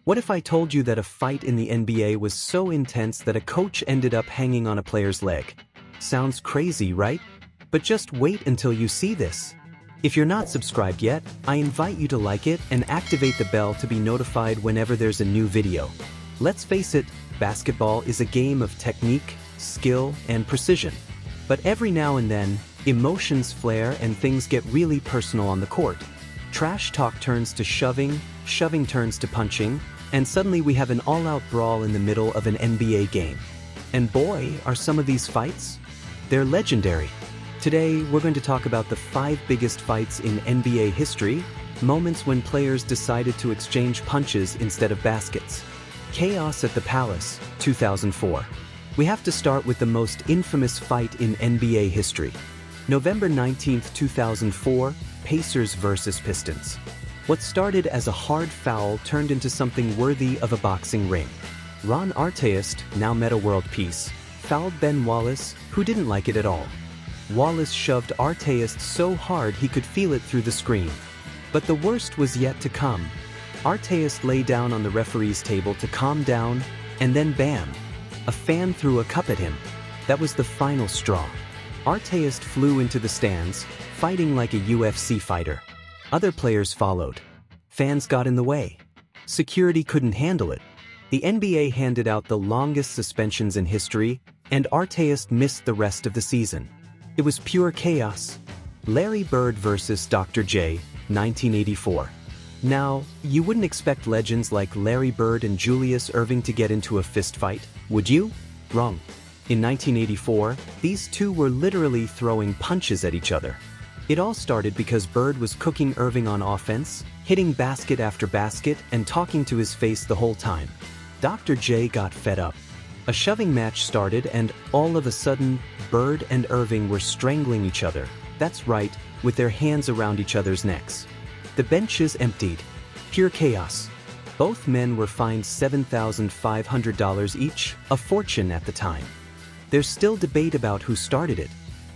What if I told you that a fight in the NBA was so intense that a coach ended up hanging on a player's leg? Sounds crazy, right? But just wait until you see this. If you're not subscribed yet, I invite you to like it and activate the bell to be notified whenever there's a new video. Let's face it, basketball is a game of technique, skill, and precision. But every now and then, emotions flare and things get really personal on the court. Trash talk turns to shoving, shoving turns to punching, and suddenly we have an all-out brawl in the middle of an NBA game. And boy, are some of these fights? They're legendary. Today, we're going to talk about the 5 biggest fights in NBA history, moments when players decided to exchange punches instead of baskets. Chaos at the Palace, 2004. We have to start with the most infamous fight in NBA history. November 19, 2004, Pacers vs. Pistons. What started as a hard foul turned into something worthy of a boxing ring. Ron Artest, now Meta World Peace, fouled Ben Wallace, who didn't like it at all. Wallace shoved Artest so hard he could feel it through the screen. But the worst was yet to come. Artest lay down on the referee's table to calm down, and then bam! A fan threw a cup at him. That was the final straw. Artest flew into the stands, fighting like a UFC fighter. Other players followed. Fans got in the way. Security couldn't handle it. The NBA handed out the longest suspensions in history, and Artest missed the rest of the season. It was pure chaos. Larry Bird vs. Dr. J, 1984. Now, you wouldn't expect legends like Larry Bird and Julius Erving to get into a fist fight, would you? Wrong. In 1984, these two were literally throwing punches at each other. It all started because Bird was cooking Erving on offense, hitting basket after basket and talking to his face the whole time. Dr. J got fed up. A shoving match started and, all of a sudden, Bird and Erving were strangling each other. That's right, with their hands around each other's necks. The benches emptied. Pure chaos. Both men were fined $7,500 each, a fortune at the time. There's still debate about who started it.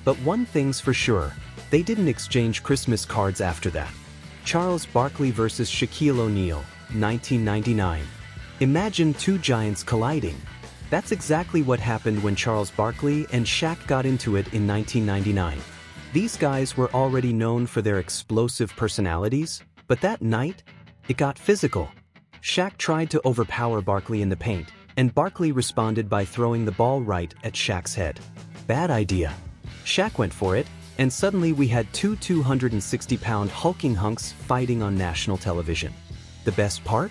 But one thing's for sure, they didn't exchange Christmas cards after that. Charles Barkley vs. Shaquille O'Neal, 1999. Imagine two giants colliding. That's exactly what happened when Charles Barkley and Shaq got into it in 1999. These guys were already known for their explosive personalities, but that night, it got physical. Shaq tried to overpower Barkley in the paint, and Barkley responded by throwing the ball right at Shaq's head. Bad idea. Shaq went for it, and suddenly we had two 260-pound hulking hunks fighting on national television. The best part?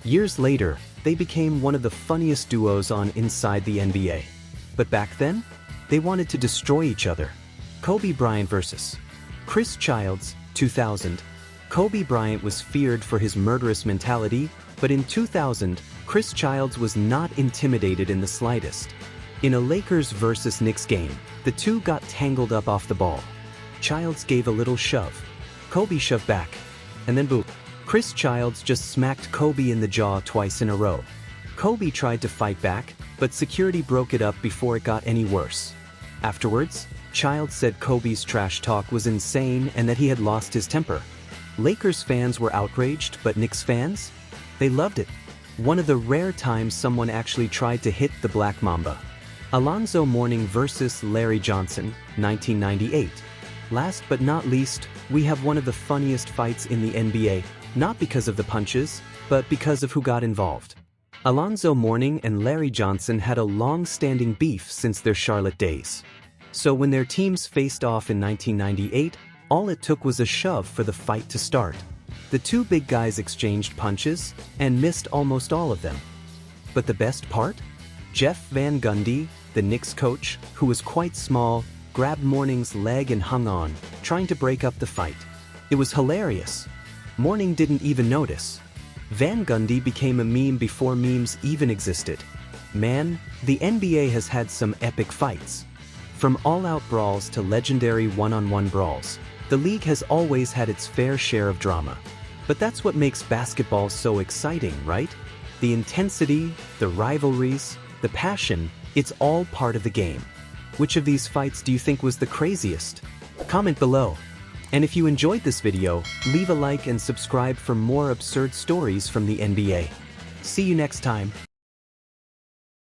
Years later, they became one of the funniest duos on Inside the NBA. But back then, they wanted to destroy each other. Kobe Bryant vs. Chris Childs, 2000. Kobe Bryant was feared for his murderous mentality, but in 2000, Chris Childs was not intimidated in the slightest. In a Lakers vs. Knicks game, the two got tangled up off the ball. Childs gave a little shove. Kobe shoved back. And then boom. Chris Childs just smacked Kobe in the jaw twice in a row. Kobe tried to fight back, but security broke it up before it got any worse. Afterwards, Childs said Kobe's trash talk was insane and that he had lost his temper. Lakers fans were outraged, but Knicks fans? They loved it. One of the rare times someone actually tried to hit the Black Mamba. Alonzo Mourning vs. Larry Johnson, 1998. Last but not least, we have one of the funniest fights in the NBA, not because of the punches, but because of who got involved. Alonzo Mourning and Larry Johnson had a long-standing beef since their Charlotte days. So when their teams faced off in 1998, all it took was a shove for the fight to start. The two big guys exchanged punches and missed almost all of them. But the best part? Jeff Van Gundy, the Knicks coach, who was quite small, grabbed Mourning's leg and hung on, trying to break up the fight. It was hilarious. Mourning didn't even notice. Van Gundy became a meme before memes even existed. Man, the NBA has had some epic fights. From all-out brawls to legendary one-on-one brawls, the league has always had its fair share of drama. But that's what makes basketball so exciting, right? The intensity, the rivalries, the passion, it's all part of the game. Which of these fights do you think was the craziest? Comment below. And if you enjoyed this video, leave a like and subscribe for more absurd stories from the NBA. See you next time.